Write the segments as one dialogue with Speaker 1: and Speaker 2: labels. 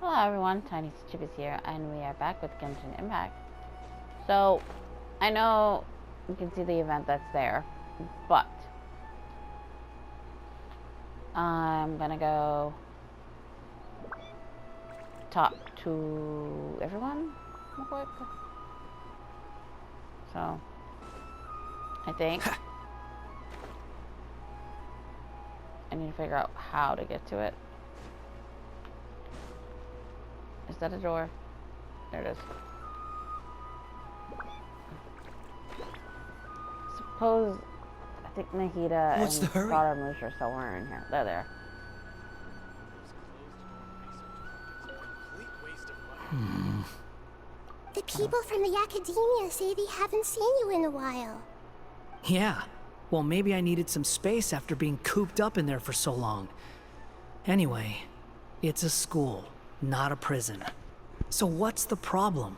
Speaker 1: Hello everyone, Tiniestofchibis here, and we are back with Genshin Impact. So, I know you can see the event that's there, but I'm gonna go talk to everyone real quick. So, I think I need to figure out how to get to it. Is that a door? There it is. Suppose I think Nahida and Scott and Lucia are somewhere in here. They're there.
Speaker 2: The people from the academia say they haven't seen you in a while.
Speaker 3: Yeah. Well, maybe I needed some space after being cooped up in there for so long. Anyway, it's a school, not a prison. So what's the problem?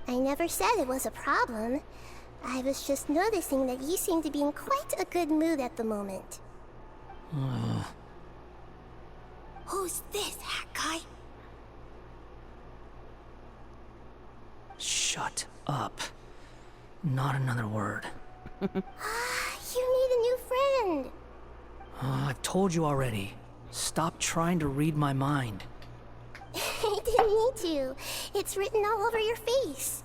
Speaker 2: I never said it was a problem. I was just noticing that you seem to be in quite a good mood at the moment. Who's this, hat guy?
Speaker 3: Shut up. Not another word.
Speaker 2: You need a new friend.
Speaker 3: I've told you already. Stop trying to read my mind.
Speaker 2: I didn't need to. It's written all over your face.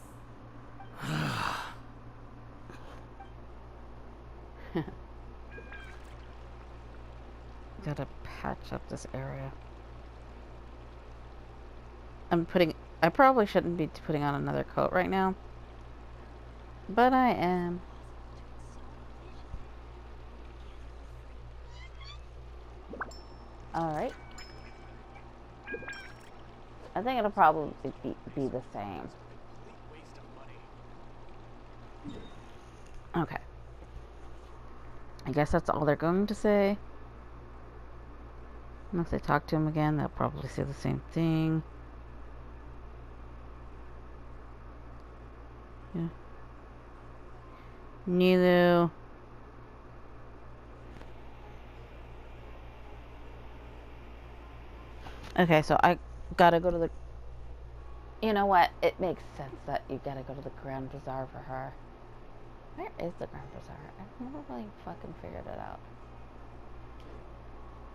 Speaker 1: Gotta patch up this area. I probably shouldn't be putting on another coat right now, but I am. Alright. I think it'll probably be the same. Okay. I guess that's all they're going to say. Unless they talk to him again, they'll probably say the same thing. Yeah. Nilu. Okay, so I gotta go to the... You know what? It makes sense that you gotta go to the Grand Bazaar for her. Where is the Grand Bazaar? I've never really fucking figured it out.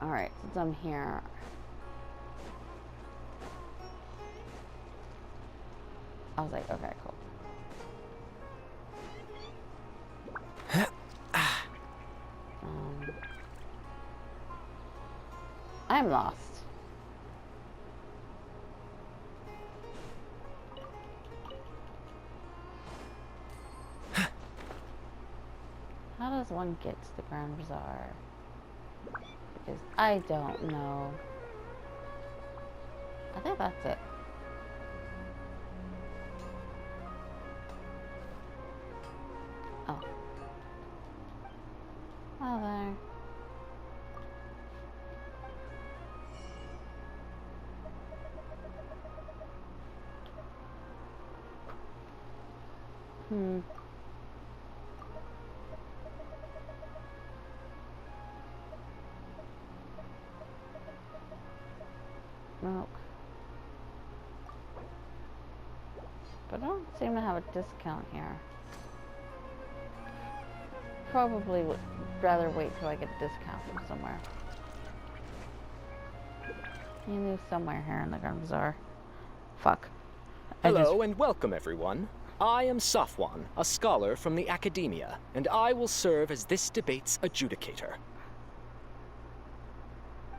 Speaker 1: Alright, since I'm here... I was like, okay, cool. I'm lost. How does one get to the Grand Bazaar? Because I don't know. I think that's it. Oh. Oh, there. Nope. But I don't seem to have a discount here. Probably would rather wait till I get a discount from somewhere. You knew somewhere here in the Grand Bazaar. Fuck.
Speaker 4: Hello and welcome everyone. I am Safwan, a scholar from the academia, and I will serve as this debate's adjudicator.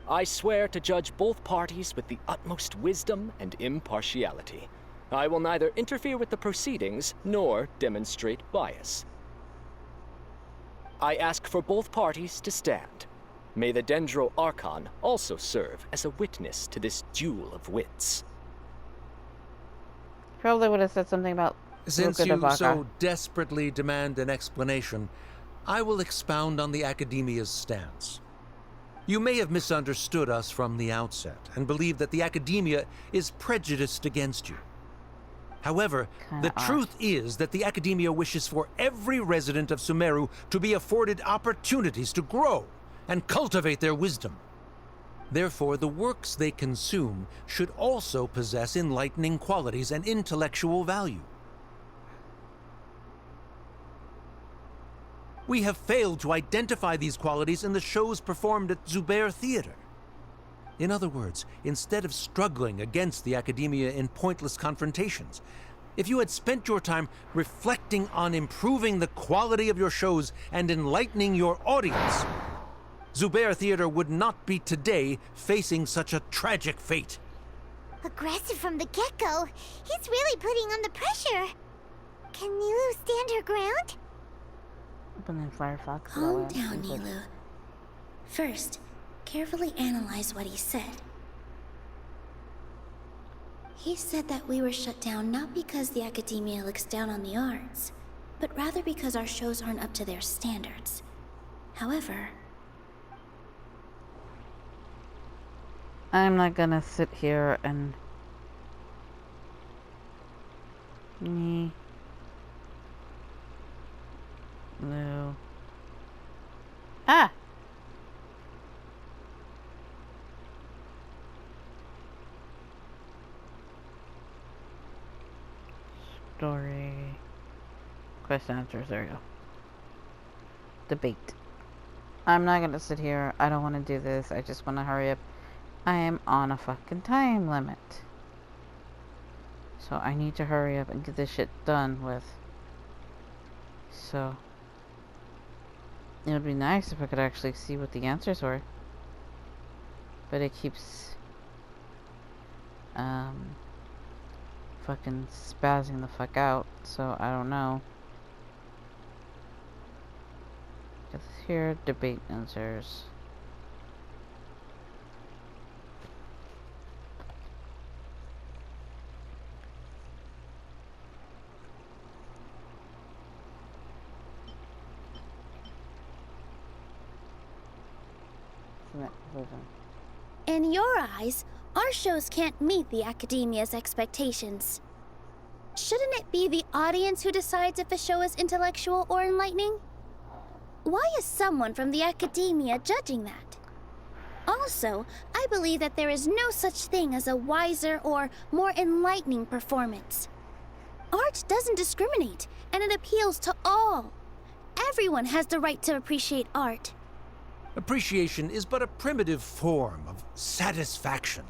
Speaker 4: I swear to judge both parties with the utmost wisdom and impartiality. I will neither interfere with the proceedings nor demonstrate bias. I ask for both parties to stand. May the Dendro Archon also serve as a witness to this duel of wits.
Speaker 1: Probably would have said something about
Speaker 5: Since you so desperately demand an explanation, I will expound on the Academia's stance. You may have misunderstood us from the outset and believe that the Academia is prejudiced against you. However, the truth is that the Academia wishes for every resident of Sumeru to be afforded opportunities to grow and cultivate their wisdom. Therefore, the works they consume should also possess enlightening qualities and intellectual value. We have failed to identify these qualities in the shows performed at Zubair Theater. In other words, instead of struggling against the academia in pointless confrontations, if you had spent your time reflecting on improving the quality of your shows and enlightening your audience, Zubair Theater would not be today facing such a tragic fate.
Speaker 2: Aggressive from the get-go. He's really putting on the pressure. Can Nilu stand her ground?
Speaker 1: But then Firefox.
Speaker 6: Calm down, Nilu. First, carefully analyze what he said. He said that we were shut down not because the academia looks down on the arts, but rather because our shows aren't up to their standards. However,
Speaker 1: I'm not gonna sit here and no. Ah! Story. Question answers, there we go. Debate. I'm not gonna sit here. I don't want to do this. I just want to hurry up. I am on a fucking time limit. So I need to hurry up and get this shit done with. So it would be nice if I could actually see what the answers were. But it keeps fucking spazzing the fuck out, so I don't know. Get this here, debate answers.
Speaker 6: in your eyes, our shows can't meet the academia's expectations. Shouldn't it be the audience who decides if a show is intellectual or enlightening? Why is someone from the academia judging that? Also, I believe that there is no such thing as a wiser or more enlightening performance. Art doesn't discriminate, and it appeals to all. Everyone has the right to appreciate art.
Speaker 5: Appreciation is but a primitive form of satisfaction.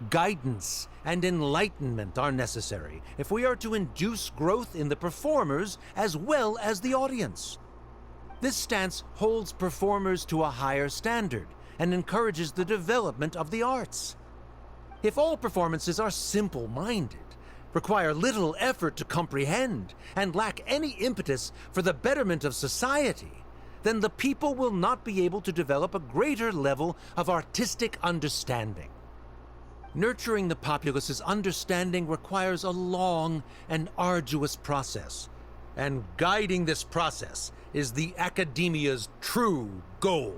Speaker 5: Guidance and enlightenment are necessary if we are to induce growth in the performers as well as the audience. This stance holds performers to a higher standard and encourages the development of the arts. If all performances are simple-minded, require little effort to comprehend, and lack any impetus for the betterment of society, then the people will not be able to develop a greater level of artistic understanding. Nurturing the populace's understanding requires a long and arduous process, and guiding this process is the academia's true goal.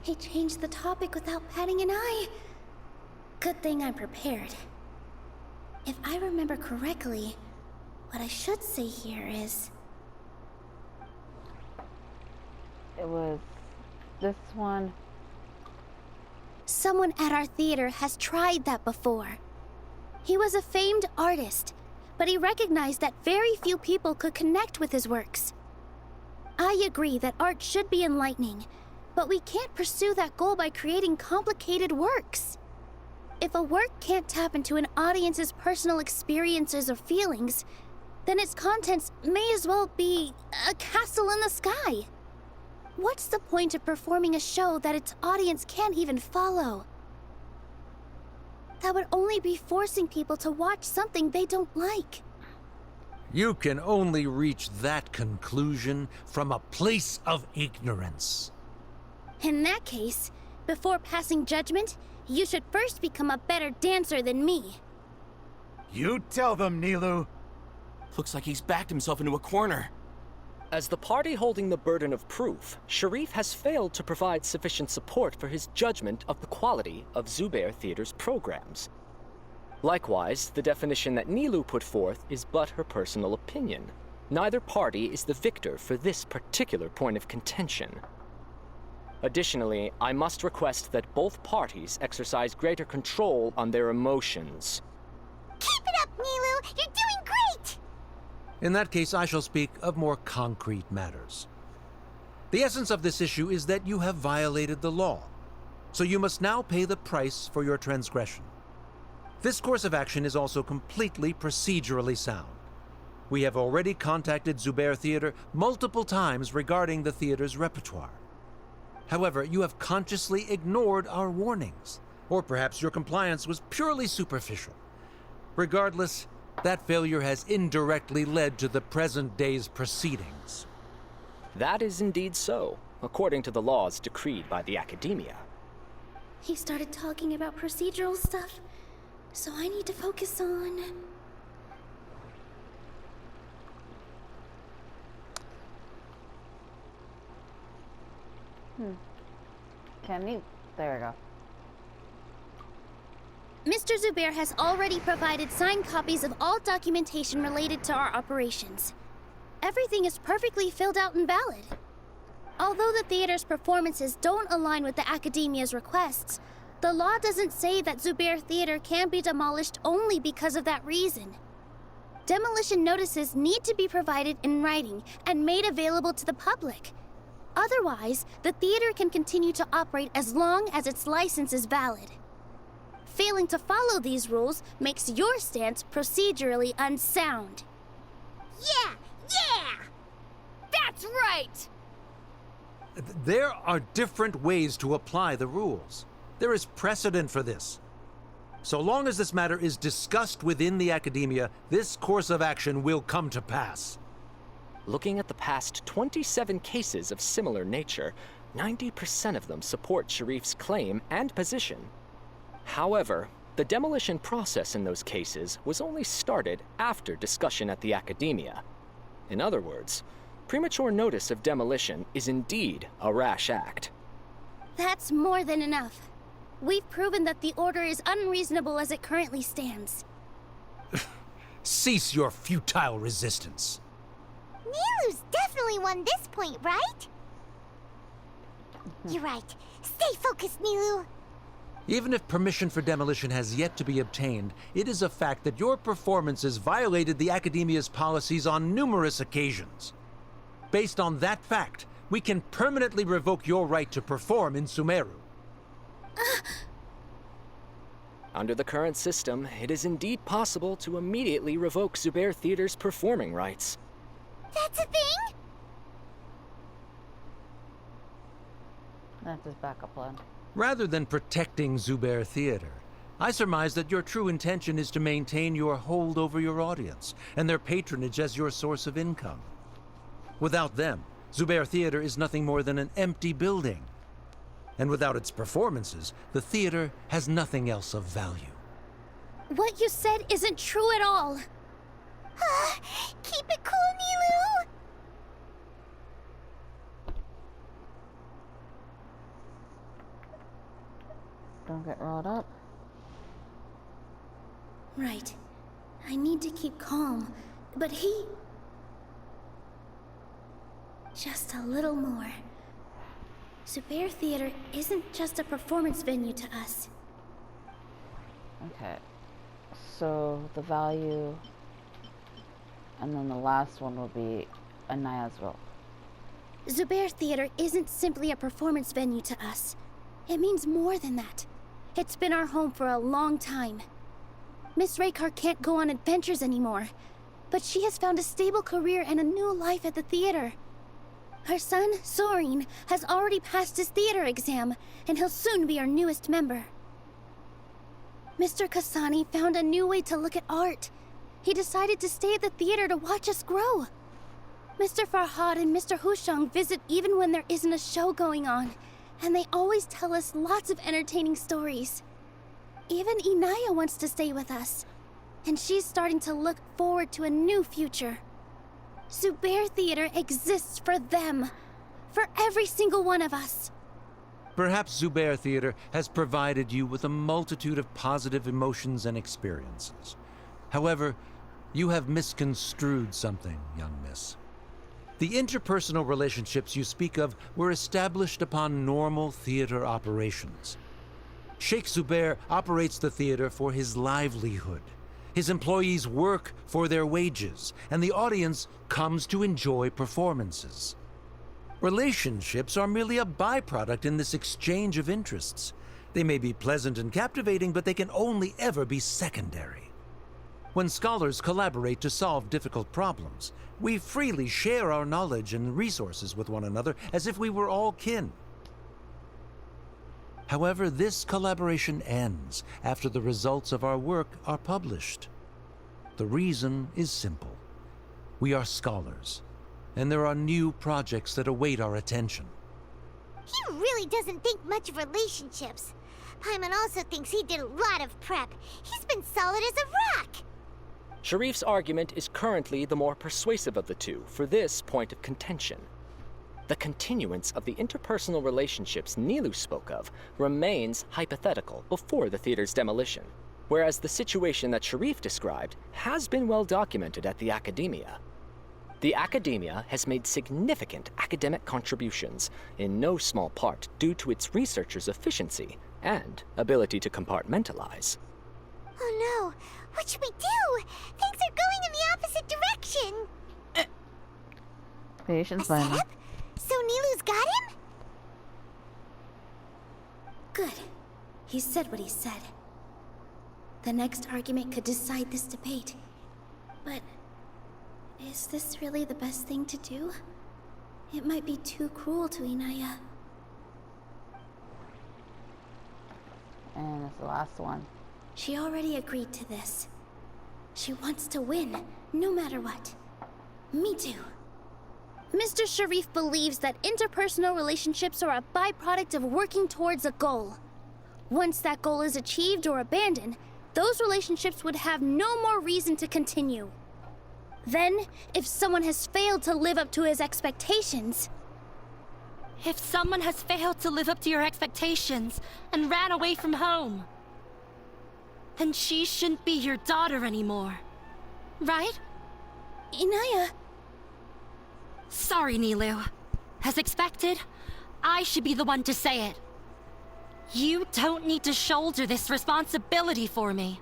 Speaker 6: He changed the topic without batting an eye. Good thing I'm prepared. If I remember correctly, what I should say here is...
Speaker 1: It was this one.
Speaker 6: Someone at our theater has tried that before. He was a famed artist, but he recognized that very few people could connect with his works. I agree that art should be enlightening, but we can't pursue that goal by creating complicated works. If a work can't tap into an audience's personal experiences or feelings, then its contents may as well be a castle in the sky. What's the point of performing a show that its audience can't even follow? That would only be forcing people to watch something they don't like.
Speaker 5: You can only reach that conclusion from a place of ignorance.
Speaker 6: In that case, before passing judgment, you should first become a better dancer than me.
Speaker 7: You tell them, Nilu.
Speaker 8: Looks like he's backed himself into a corner.
Speaker 4: As the party holding the burden of proof, Sharif has failed to provide sufficient support for his judgment of the quality of Zubair Theater's programs. Likewise, the definition that Nilu put forth is but her personal opinion. Neither party is the victor for this particular point of contention. Additionally, I must request that both parties exercise greater control on their emotions.
Speaker 2: Keep it up, Nilu! You're doing great!
Speaker 5: In that case, I shall speak of more concrete matters. The essence of this issue is that you have violated the law, so you must now pay the price for your transgression. This course of action is also completely procedurally sound. We have already contacted Zubair Theater multiple times regarding the theater's repertoire. However, you have consciously ignored our warnings, or perhaps your compliance was purely superficial. Regardless, that failure has indirectly led to the present day's proceedings.
Speaker 4: That is indeed so, according to the laws decreed by the Academia.
Speaker 6: He started talking about procedural stuff, so I need to focus on...
Speaker 1: Can you? There we go.
Speaker 6: Mr. Zubair has already provided signed copies of all documentation related to our operations. Everything is perfectly filled out and valid. Although the theater's performances don't align with the Academia's requests, the law doesn't say that Zubair Theater can be demolished only because of that reason. Demolition notices need to be provided in writing and made available to the public. Otherwise, the theater can continue to operate as long as its license is valid. Failing to follow these rules makes your stance procedurally unsound.
Speaker 2: Yeah!
Speaker 9: That's right!
Speaker 5: There are different ways to apply the rules. There is precedent for this. So long as this matter is discussed within the Academia, this course of action will come to pass.
Speaker 4: Looking at the past 27 cases of similar nature, 90% of them support Sharif's claim and position. However, the demolition process in those cases was only started after discussion at the Academia. In other words, premature notice of demolition is indeed a rash act.
Speaker 6: That's more than enough. We've proven that the order is unreasonable as it currently stands.
Speaker 5: Cease your futile resistance.
Speaker 2: Nilu's definitely won this point, right? You're right. Stay focused, Nilu.
Speaker 5: Even if permission for demolition has yet to be obtained, it is a fact that your performances violated the Academia's policies on numerous occasions. Based on that fact, we can permanently revoke your right to perform in Sumeru.
Speaker 4: Under the current system, it is indeed possible to immediately revoke Zubair Theater's performing rights.
Speaker 2: That's a thing?
Speaker 1: That's his backup plan.
Speaker 5: Rather than protecting Zubair Theater, I surmise that your true intention is to maintain your hold over your audience and their patronage as your source of income. Without them, Zubair Theater is nothing more than an empty building. And without its performances, the theater has nothing else of value.
Speaker 6: What you said isn't true at all.
Speaker 2: Keep it cool, Nilu!
Speaker 1: Don't get riled up.
Speaker 6: Right. I need to keep calm, but he... Just a little more. Zubair Theater isn't just a performance venue to us.
Speaker 1: Okay. So the value, and then the last one will be a Niazville.
Speaker 6: Zubair Theater isn't simply a performance venue to us. It means more than that. It's been our home for a long time. Miss Raykar can't go on adventures anymore, but she has found a stable career and a new life at the theater. Her son, Sorin, has already passed his theater exam, and he'll soon be our newest member. Mr. Kasani found a new way to look at art. He decided to stay at the theater to watch us grow. Mr. Farhad and Mr. Hushang visit even when there isn't a show going on, and they always tell us lots of entertaining stories. Even Inaya wants to stay with us, and she's starting to look forward to a new future. Zubair Theater exists for them, for every single one of us.
Speaker 5: Perhaps Zubair Theater has provided you with a multitude of positive emotions and experiences. However, you have misconstrued something, young miss. The interpersonal relationships you speak of were established upon normal theater operations. Sheikh Zubair operates the theater for his livelihood. His employees work for their wages, and the audience comes to enjoy performances. Relationships are merely a byproduct in this exchange of interests. They may be pleasant and captivating, but they can only ever be secondary. When scholars collaborate to solve difficult problems, we freely share our knowledge and resources with one another as if we were all kin. However, this collaboration ends after the results of our work are published. The reason is simple. We are scholars, and there are new projects that await our attention.
Speaker 9: He really doesn't think much of relationships. Paimon also thinks he did a lot of prep. He's been solid as a rock.
Speaker 4: Sharif's argument is currently the more persuasive of the two for this point of contention. The continuance of the interpersonal relationships Nilou spoke of remains hypothetical before the theater's demolition, whereas the situation that Sharif described has been well documented at the Academia. The Academia has made significant academic contributions, in no small part due to its researchers' efficiency and ability to compartmentalize.
Speaker 9: Oh no, what should we do? Things are going in the opposite direction.
Speaker 1: Patience,
Speaker 9: A
Speaker 1: Lana.
Speaker 9: setup? So Nilou's got him?
Speaker 6: Good. He said what he said. The next argument could decide this debate. But is this really the best thing to do? It might be too cruel to Inaya.
Speaker 1: And it's the last one.
Speaker 6: She already agreed to this. She wants to win, no matter what. Me too. Mr. Sharif believes that interpersonal relationships are a byproduct of working towards a goal. Once that goal is achieved or abandoned, those relationships would have no more reason to continue. Then, if someone has failed to live up to his expectations...
Speaker 10: If someone has failed to live up to your expectations and ran away from home, then she shouldn't be your daughter anymore. Right?
Speaker 6: Inaya...
Speaker 10: Sorry, Nilou. As expected, I should be the one to say it. You don't need to shoulder this responsibility for me.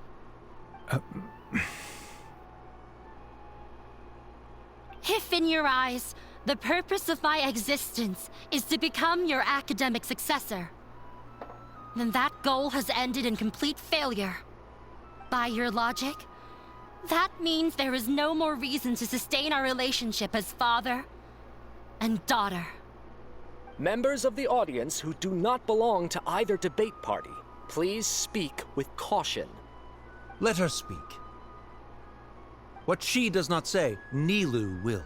Speaker 10: If in your eyes, the purpose of my existence is to become your academic successor, then that goal has ended in complete failure. By your logic, that means there is no more reason to sustain our relationship as father and daughter.
Speaker 4: Members of the audience who do not belong to either debate party, please speak with caution.
Speaker 5: Let her speak. What she does not say, Nilou will.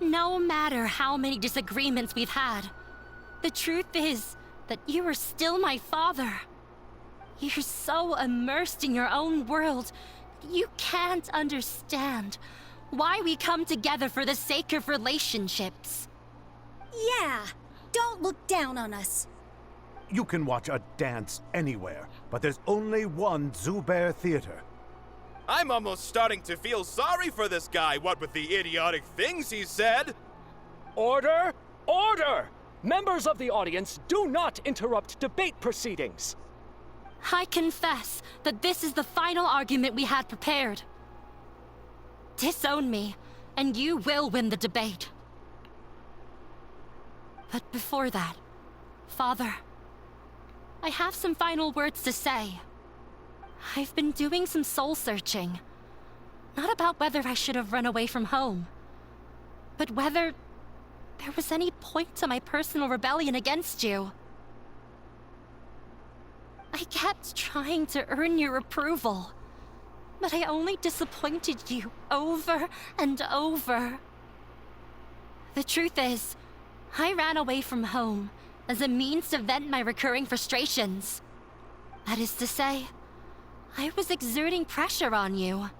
Speaker 10: No matter how many disagreements we've had, the truth is that you are still my father. You're so immersed in your own world, you can't understand why we come together for the sake of relationships.
Speaker 11: Yeah, don't look down on us.
Speaker 7: You can watch a dance anywhere, but there's only one Zubair Theater.
Speaker 12: I'm almost starting to feel sorry for this guy, what with the idiotic things he said.
Speaker 4: Order! Order! Members of the audience, do not interrupt debate proceedings.
Speaker 10: I confess that this is the final argument we had prepared. Disown me, and you will win the debate. But before that, Father, I have some final words to say. I've been doing some soul-searching. Not about whether I should have run away from home, but whether there was any point to my personal rebellion against you. I kept trying to earn your approval, but I only disappointed you over and over. The truth is, I ran away from home as a means to vent my recurring frustrations. That is to say, I was exerting pressure on you,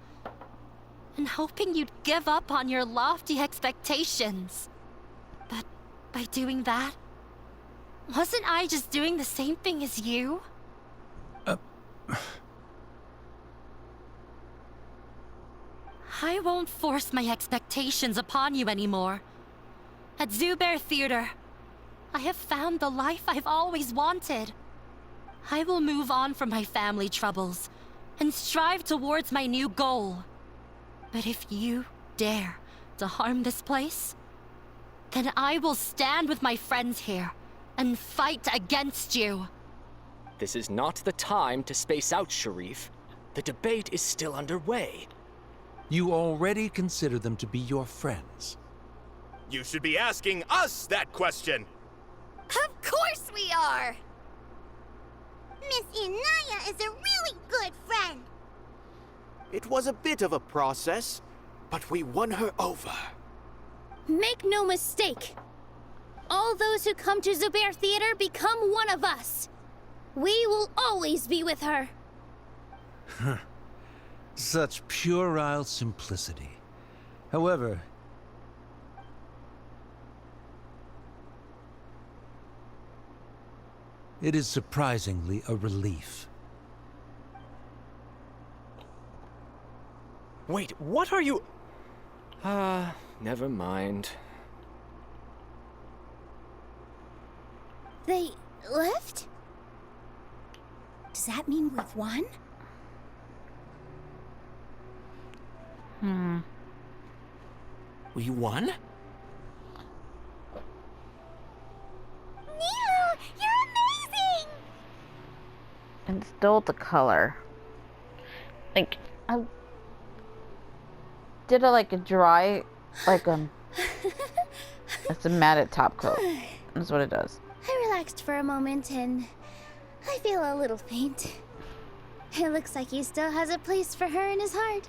Speaker 10: and hoping you'd give up on your lofty expectations. But by doing that, wasn't I just doing the same thing as you? I I won't force my expectations upon you anymore. At Zubear Theater, I have found the life I've always wanted. I will move on from my family troubles and strive towards my new goal. But if you dare to harm this place, then I will stand with my friends here and fight against you.
Speaker 4: This is not the time to space out, Sharif. The debate is still underway.
Speaker 5: You already consider them to be your friends.
Speaker 12: You should be asking us that question.
Speaker 9: Of course we are! Miss Inaya is a really good friend.
Speaker 13: It was a bit of a process, but we won her over.
Speaker 6: Make no mistake. All those who come to Zubair Theater become one of us. We will always be with her.
Speaker 5: Such puerile simplicity. However, it is surprisingly a relief.
Speaker 4: Wait, what are you... never mind.
Speaker 11: They left? Does that mean we've won?
Speaker 8: We won?
Speaker 9: Nilo, you're amazing!
Speaker 1: And still the color. Like, I did a dry, it's a matted top coat. That's what it does.
Speaker 6: I relaxed for a moment and I feel a little faint. It looks like he still has a place for her in his heart.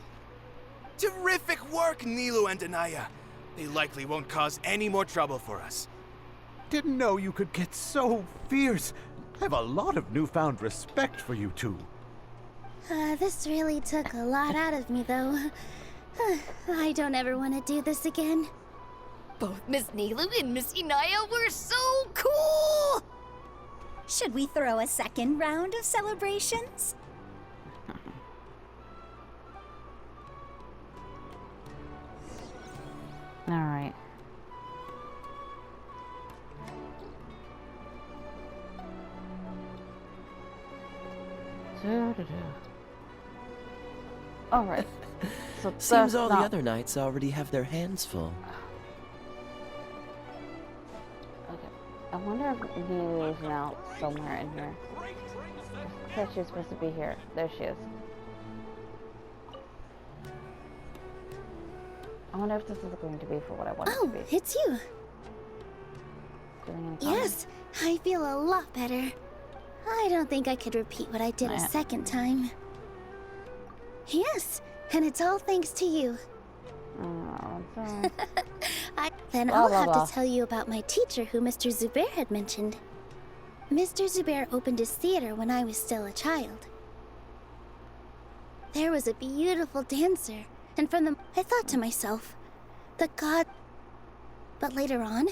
Speaker 12: Terrific work, Nilo and Anaya. They likely won't cause any more trouble for us.
Speaker 7: Didn't know you could get so fierce. I have a lot of newfound respect for you two.
Speaker 6: This really took a lot out of me, though. I don't ever want to do this again.
Speaker 11: Both Miss Nilo and Miss Inaya were so cool! Should we throw a second round of celebrations?
Speaker 1: Alright. Alright. So
Speaker 14: Seems all the
Speaker 1: not...
Speaker 14: other knights already have their hands full.
Speaker 1: Okay. I wonder if Nilo is now somewhere in here. I said she was supposed to be here. There she is. I wonder if this is going to be for what I want it to be.
Speaker 6: Oh, it's you.
Speaker 1: Feeling any
Speaker 6: Yes, I feel a lot better. I don't think I could repeat what I did a second time. Yes, and it's all thanks to you.
Speaker 1: Oh,
Speaker 6: Then I'll have to tell you about my teacher who Mr. Zubair had mentioned. Mr. Zubair opened his theater when I was still a child. There was a beautiful dancer, and from the I thought to myself, the god... But later on,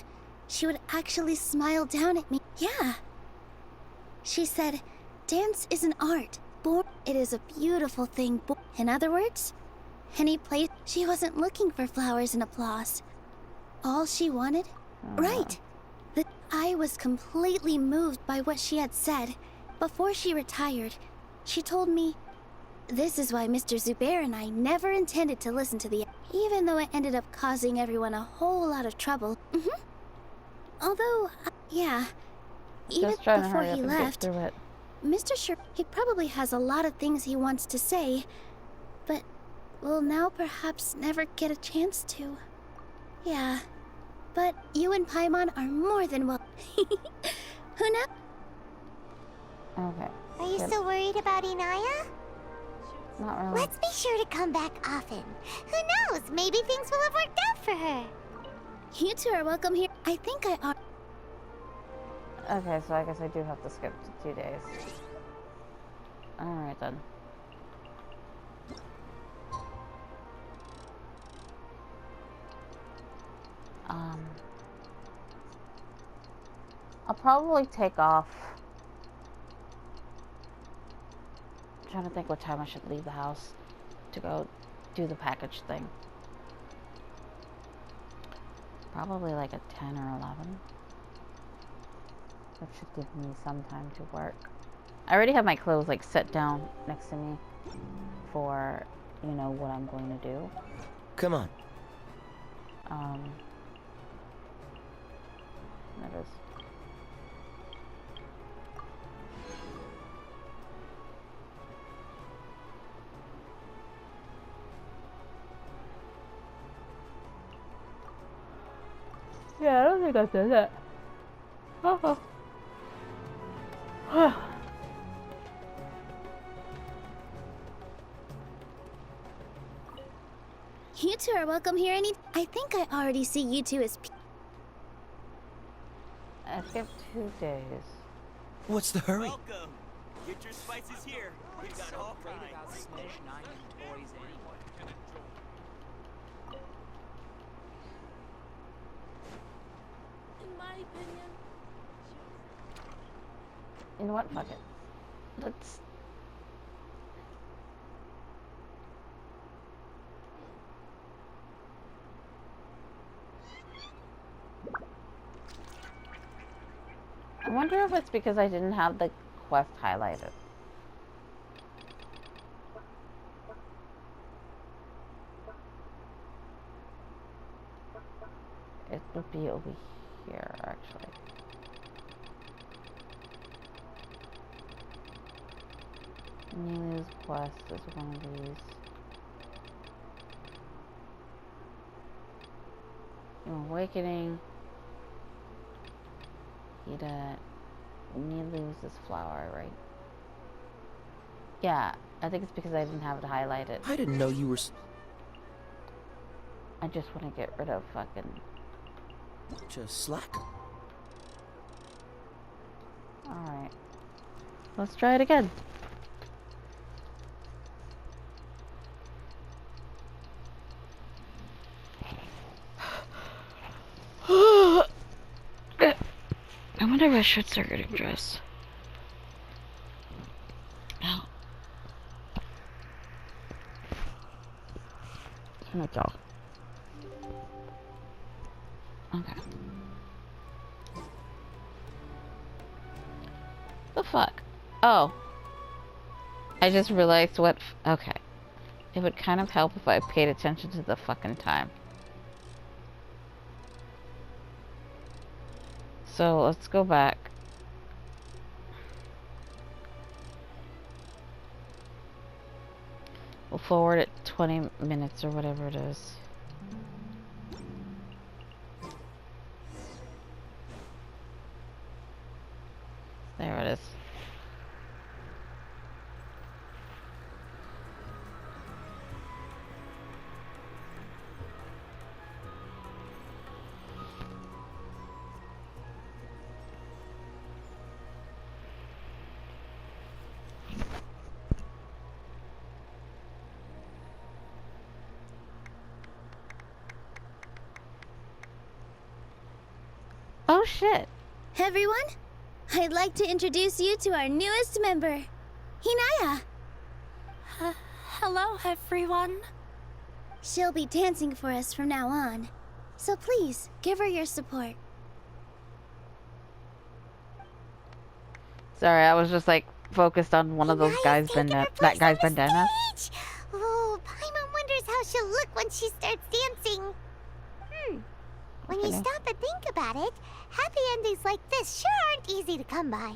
Speaker 6: she would actually smile down at me. Yeah. She said, dance is an art. It is a beautiful thing. In other words, any place she wasn't looking for flowers and applause. All she wanted? Right. I was completely moved by what she had said. Before she retired, she told me, this is why Mr. Zubair and I never intended to listen to even though it ended up causing everyone a whole lot of trouble. Although, yeah, even before he left, Mr. he probably has a lot of things he wants to say, but will now perhaps never get a chance to. Yeah, but you and Paimon are more than well. Who knows?
Speaker 1: Okay.
Speaker 9: Are you still worried about Inaya?
Speaker 1: Not really.
Speaker 9: Let's be sure to come back often. Who knows? Maybe things will have worked out for her.
Speaker 6: You two are welcome here. I think I are.
Speaker 1: Okay, so I guess I do have to skip 2 days. Alright then. I'll probably take off. I'm trying to think what time I should leave the house to go do the package thing. Probably like a 10 or 11. That should give me some time to work. I already have my clothes like set down next to me for, you know, what I'm going to do.
Speaker 14: Come on.
Speaker 1: That is. Yeah, I don't think I've done that. Oh.
Speaker 6: You two are welcome here I think I already see you two as
Speaker 1: I skipped 2 days.
Speaker 14: What's the hurry?
Speaker 15: Welcome. Get your spices here. We've got all kinds. Toys anyone can enjoy.
Speaker 10: In my opinion.
Speaker 1: You know what? Fuck it. Let's. I wonder if it's because I didn't have the quest highlighted. It would be over here, actually. Nilu's quest is one of these. Awakening. Nilu's this flower, right? Yeah, I think it's because I didn't have it highlighted.
Speaker 14: I didn't know you were...
Speaker 1: I just want to get rid of fucking...
Speaker 14: Just slack.
Speaker 1: Alright. Let's try it again. I wonder if I should start getting dressed. No. Can I talk? Okay. The fuck? Oh. I just realized what... Okay. It would kind of help if I paid attention to the fucking time. So, let's go back. We'll forward it 20 minutes or whatever it is. There it is. Oh shit.
Speaker 6: Everyone, I'd like to introduce you to our newest member, Hinaya.
Speaker 10: Hello, everyone.
Speaker 6: She'll be dancing for us from now on, so please give her your support.
Speaker 1: Sorry, I was just like focused on one of those guys that guy's bandana.
Speaker 9: Oh, Paimon wonders how she'll look when she starts dancing. When you stop and think about it, happy endings like this sure aren't easy to come by.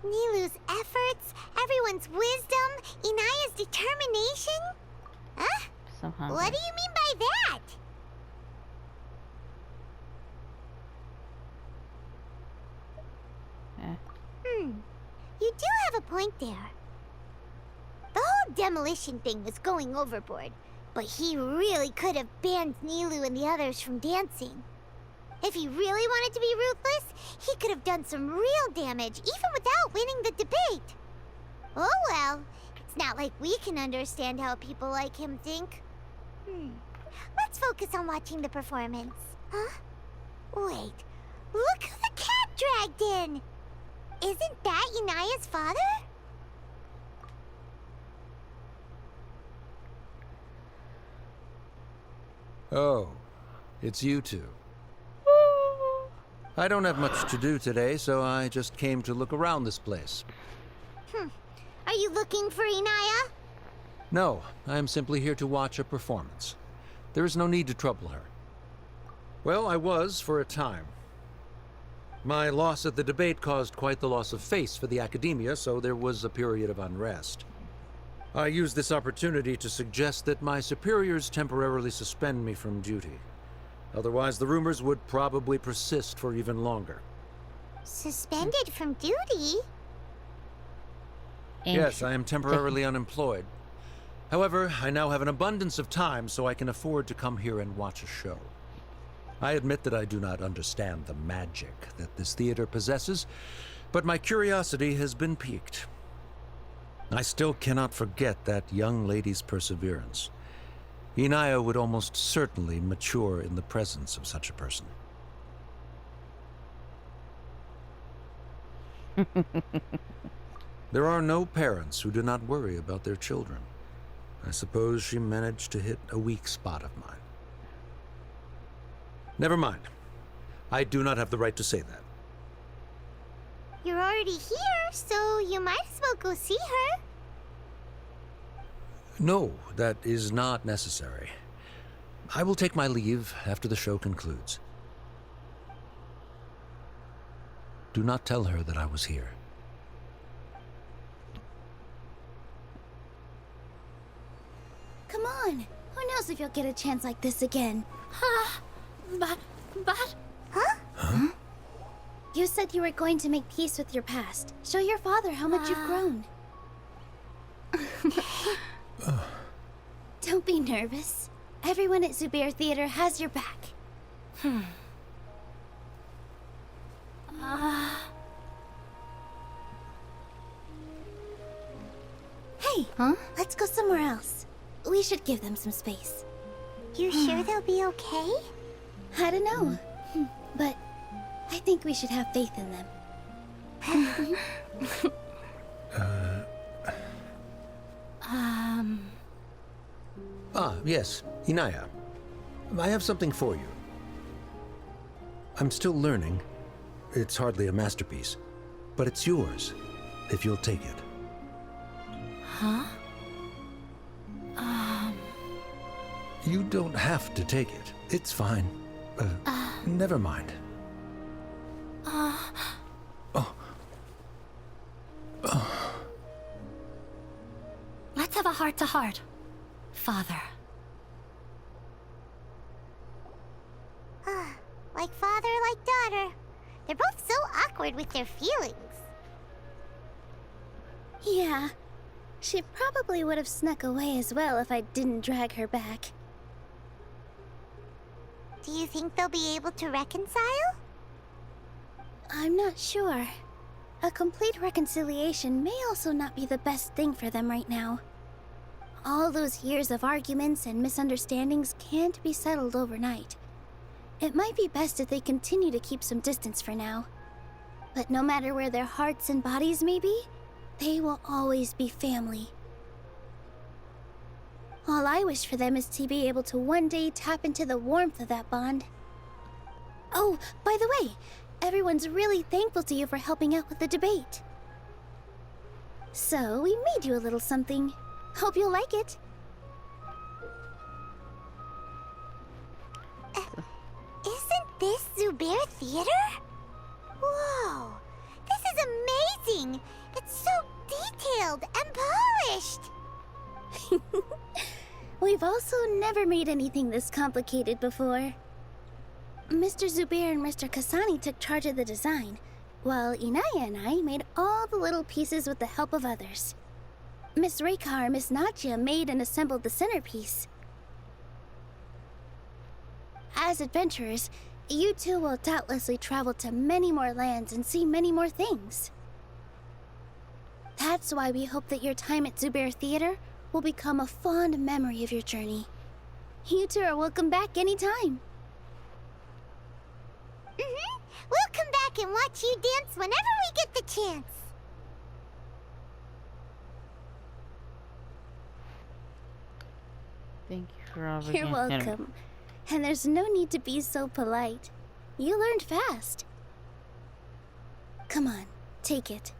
Speaker 9: Nilu's efforts, everyone's wisdom, Inaya's determination? Huh?
Speaker 1: So hungry.
Speaker 9: What do you mean by that? You do have a point there. The whole demolition thing was going overboard, but he really could have banned Nilu and the others from dancing. If he really wanted to be ruthless, he could have done some real damage, even without winning the debate. Oh well, it's not like we can understand how people like him think. Let's focus on watching the performance. Huh? Wait, look who the cat dragged in! Isn't that Inaya's father?
Speaker 5: Oh, it's you two. I don't have much to do today, so I just came to look around this place.
Speaker 9: Are you looking for Inaya?
Speaker 5: No, I am simply here to watch a performance. There is no need to trouble her. Well, I was for a time. My loss at the debate caused quite the loss of face for the academia, so there was a period of unrest. I used this opportunity to suggest that my superiors temporarily suspend me from duty. Otherwise, the rumors would probably persist for even longer.
Speaker 9: Suspended from duty?
Speaker 5: Yes, I am temporarily unemployed. However, I now have an abundance of time, so I can afford to come here and watch a show. I admit that I do not understand the magic that this theater possesses, but my curiosity has been piqued. I still cannot forget that young lady's perseverance. Inaya would almost certainly mature in the presence of such a person. There are no parents who do not worry about their children. I suppose she managed to hit a weak spot of mine. Never mind. I do not have the right to say that.
Speaker 9: You're already here, so you might as well go see her.
Speaker 5: No, that is not necessary. I will take my leave after the show concludes. Do not tell her that I was here.
Speaker 6: Come on. Who knows if you'll get a chance like this again? But...
Speaker 9: Huh?
Speaker 5: Huh?
Speaker 6: You said you were going to make peace with your past. Show your father how much you've grown. Don't be nervous. Everyone at Zubair Theater has your back. Hey, let's go somewhere else. We should give them some space.
Speaker 9: You sure they'll be okay?
Speaker 6: I don't know. But I think we should have faith in them.
Speaker 5: Yes, Inaya. I have something for you. I'm still learning. It's hardly a masterpiece, but it's yours, if you'll take it.
Speaker 10: Huh?
Speaker 5: You don't have to take it. It's fine. Never mind.
Speaker 10: Let's have a heart-to-heart, Father.
Speaker 9: Like father, like daughter. They're both so awkward with their feelings.
Speaker 6: Yeah. She probably would have snuck away as well if I didn't drag her back.
Speaker 9: Do you think they'll be able to reconcile?
Speaker 6: I'm not sure. A complete reconciliation may also not be the best thing for them right now. All those years of arguments and misunderstandings can't be settled overnight. It might be best if they continue to keep some distance for now. But no matter where their hearts and bodies may be, they will always be family. All I wish for them is to be able to one day tap into the warmth of that bond. Oh, by the way, everyone's really thankful to you for helping out with the debate. So, we made you a little something. Hope you'll like it.
Speaker 9: Isn't this Zubair Theater? Whoa! This is amazing! It's so detailed and polished!
Speaker 6: We've also never made anything this complicated before. Mr. Zubair and Mr. Kasani took charge of the design, while Inaya and I made all the little pieces with the help of others. Miss Reika or Miss Nadia made and assembled the centerpiece. As adventurers, you two will doubtlessly travel to many more lands and see many more things. That's why we hope that your time at Zubair Theater will become a fond memory of your journey. You two are welcome back anytime.
Speaker 9: We'll come back and watch you dance whenever we get the chance.
Speaker 1: Thank you for all the
Speaker 6: You're welcome. And there's no need to be so polite. You learned fast. Come on, take it.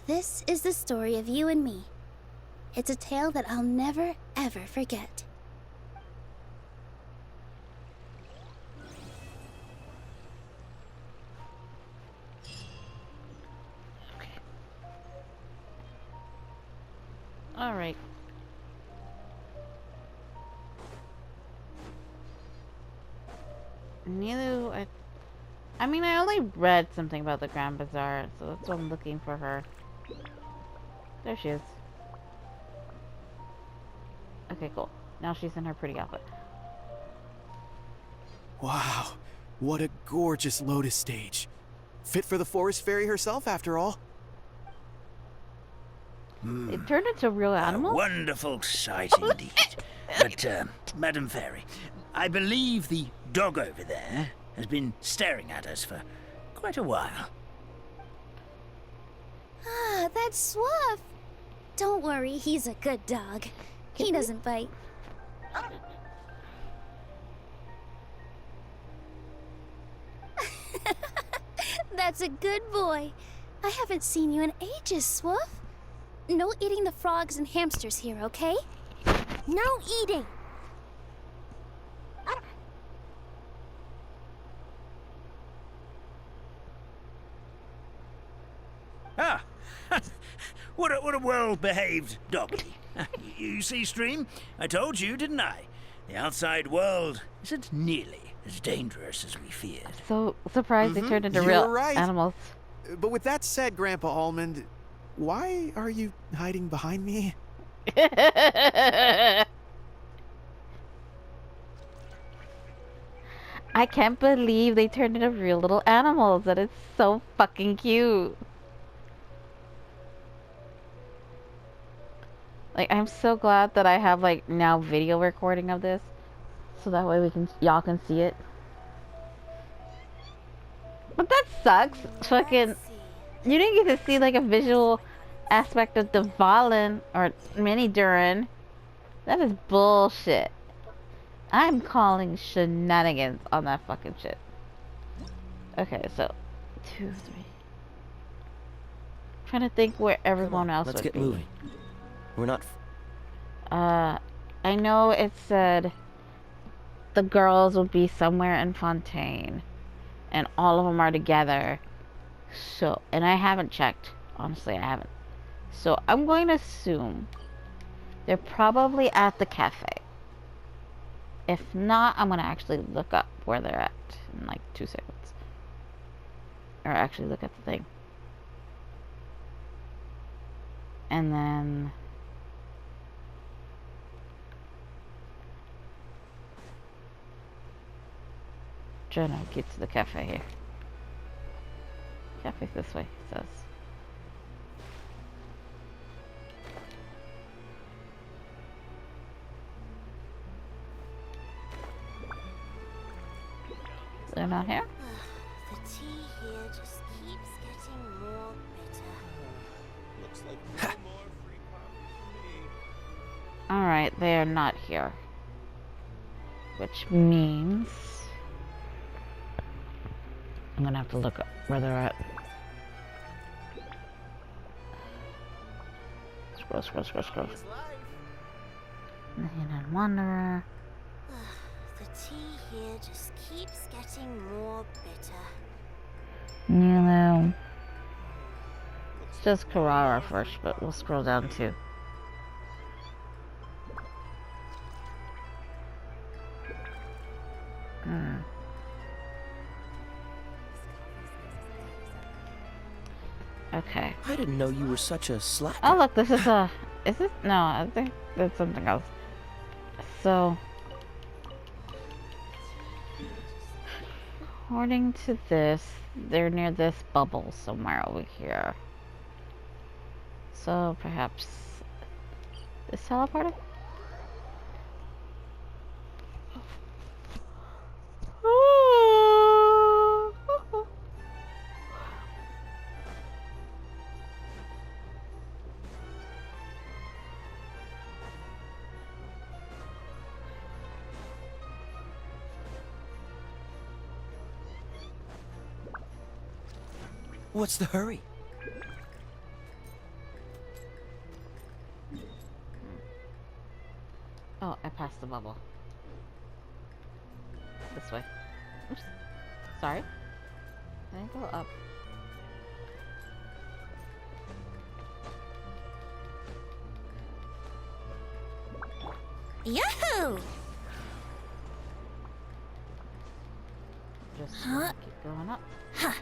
Speaker 6: This is the story of you and me. It's a tale that I'll never, ever forget.
Speaker 1: All right. Nilu, I mean, I only read something about the Grand Bazaar, so that's why I'm looking for her. There she is. Okay, cool. Now she's in her pretty outfit.
Speaker 13: Wow, what a gorgeous lotus stage. Fit for the forest fairy herself, after all.
Speaker 1: It turned into real animals?
Speaker 16: Wonderful sight indeed. But, Madam Fairy, I believe the dog over there has been staring at us for quite a while.
Speaker 6: Ah, that's Swuff. Don't worry, he's a good dog. He doesn't bite. That's a good boy. I haven't seen you in ages, Swuff. No eating the frogs and hamsters here, okay? No eating!
Speaker 16: Ah, what a well-behaved doggy. You see, Stream, I told you, didn't I? The outside world isn't nearly as dangerous as we feared.
Speaker 1: So surprised they turned into
Speaker 13: You're
Speaker 1: real
Speaker 13: right.
Speaker 1: animals.
Speaker 13: But with that said, Grandpa Almond, why are you hiding behind me?
Speaker 1: I can't believe they turned into real little animals. That is so fucking cute. Like, I'm so glad that I have, like, now video recording of this. So that way y'all can see it. But that sucks. Fucking, you didn't get to see, like, a visual aspect of the Valen or Mini Durin. That is bullshit. I'm calling shenanigans on that fucking shit. Okay, so 2, 3. Trying to think where everyone else
Speaker 14: Let's
Speaker 1: would
Speaker 14: get
Speaker 1: be.
Speaker 14: moving. We're not.
Speaker 1: I know it said the girls would be somewhere in Fontaine, and all of them are together. So, and I haven't checked. Honestly, I haven't. So I'm going to assume they're probably at the cafe. If not, I'm gonna actually look up where they're at in like 2 seconds. Or actually look at the thing. And then trying to get to the cafe here. Cafe's this way, it says. They're not here?
Speaker 9: The tea here just keeps getting more bitter.
Speaker 12: Looks like no more free coffee for me.
Speaker 1: Alright, they are not here. Which means I'm gonna have to look up where they're at. Scroll. And Wanderer.
Speaker 9: The tea here just keeps getting more bitter.
Speaker 1: Nilo. It's just Carrara first, but we'll scroll down too. Okay.
Speaker 14: I didn't know you were such a slacker.
Speaker 1: Oh look, this is a... Is it? No, I think that's something else. So... according to this, they're near this bubble somewhere over here. So perhaps... this teleporter?
Speaker 14: What's the hurry?
Speaker 1: Oh, I passed the bubble. This way. Oops. Sorry. Can I go up?
Speaker 9: Yahoo!
Speaker 1: Just keep going up.
Speaker 9: Huh.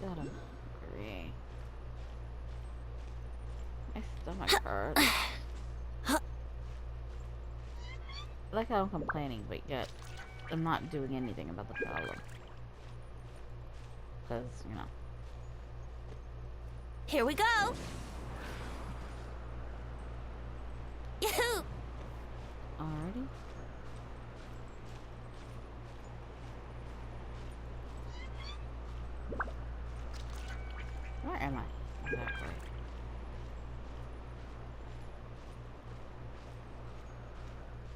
Speaker 1: Got him. Great. My stomach hurts. I like how I'm complaining, but yet I'm not doing anything about the problem. Because, you know.
Speaker 9: Here we go! Yahoo!
Speaker 1: Alrighty. Where am I? Exactly.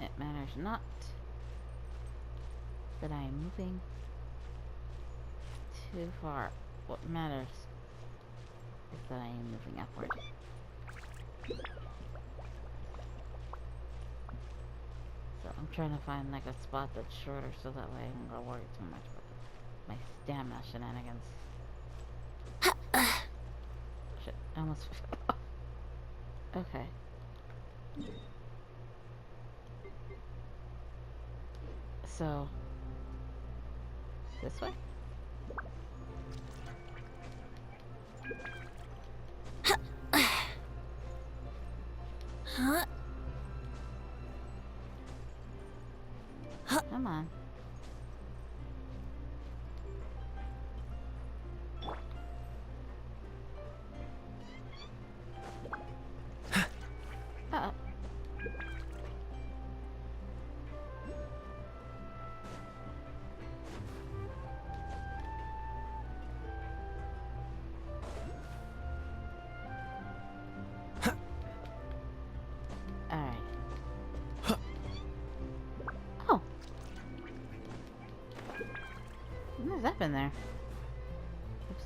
Speaker 1: It matters not that I am moving too far. What matters is that I am moving upward. So I'm trying to find like a spot that's shorter so that way I don't gotta worry too much about my stamina shenanigans. Shit, I almost fell off. Okay. So, this way?
Speaker 9: Huh?
Speaker 1: Come on. Uh-oh. Alright. Oh! What's up in there? Oops.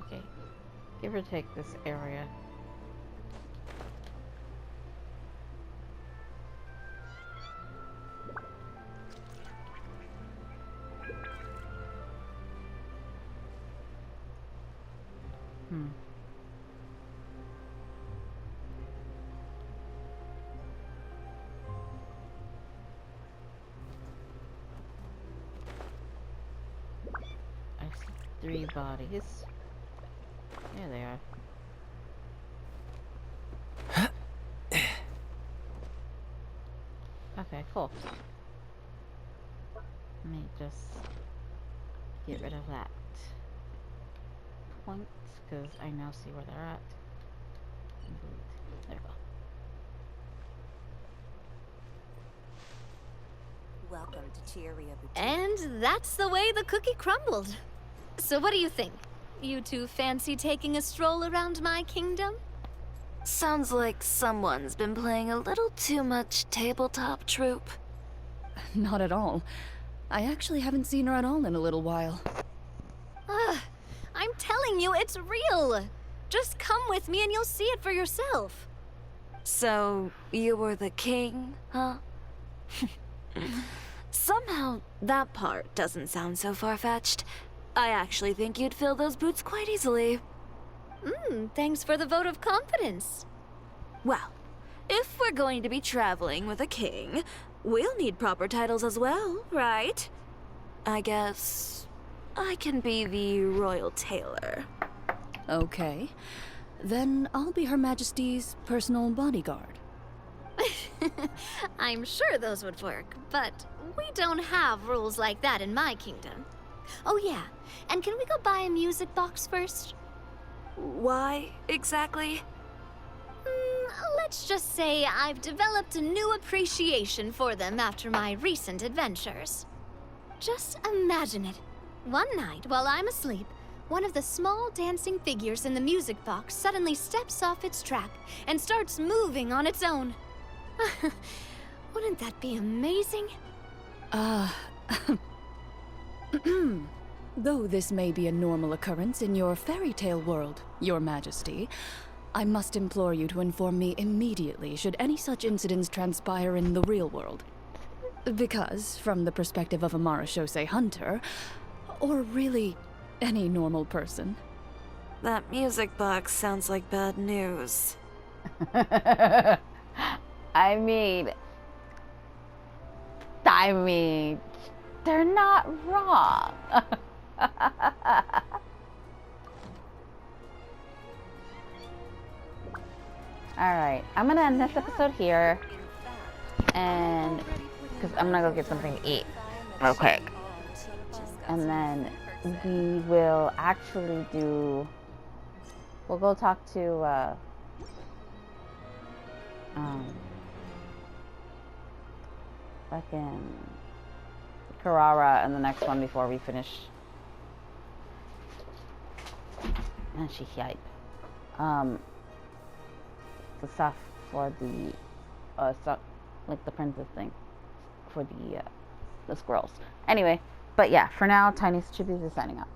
Speaker 1: Okay. Give or take this area. I see 3 bodies. There they are. Okay, cool. Let me just get rid of that point, because I now see where they're at. There we go.
Speaker 17: Welcome to Cheeria Boutique.
Speaker 11: And that's the way the cookie crumbled. So what do you think? You two fancy taking a stroll around my kingdom?
Speaker 18: Sounds like someone's been playing a little too much tabletop troop.
Speaker 19: Not at all. I actually haven't seen her at all in a little while.
Speaker 11: I'm telling you, it's real. Just come with me and you'll see it for yourself.
Speaker 18: So, you were the king, huh? Somehow, that part doesn't sound so far-fetched. I actually think you'd fill those boots quite easily.
Speaker 11: Thanks for the vote of confidence.
Speaker 18: Well, if we're going to be traveling with a king, we'll need proper titles as well, right? I guess I can be the royal tailor.
Speaker 19: Okay. Then I'll be Her Majesty's personal bodyguard.
Speaker 11: I'm sure those would work, but we don't have rules like that in my kingdom. Oh yeah, and can we go buy a music box first?
Speaker 18: Why, exactly?
Speaker 6: let's just say I've developed a new appreciation for them after my recent adventures. Just imagine it. One night, while I'm asleep, one of the small dancing figures in the music box suddenly steps off its track and starts moving on its own. Wouldn't that be amazing?
Speaker 19: Though this may be a normal occurrence in your fairy tale world, Your Majesty, I must implore you to inform me immediately should any such incidents transpire in the real world. Because, from the perspective of a Marachose hunter, or really any normal person.
Speaker 18: That music box sounds like bad news.
Speaker 1: I mean, they're not wrong. Alright, I'm gonna end this episode here. And, because I'm gonna go get something to eat real quick. And then we will actually we'll go talk to, fucking Carrara in the next one before we finish. And she hype. The stuff for the, stuff, like the princess thing. For the squirrels. Anyway, but yeah, for now, Tiniestofchibis is signing up.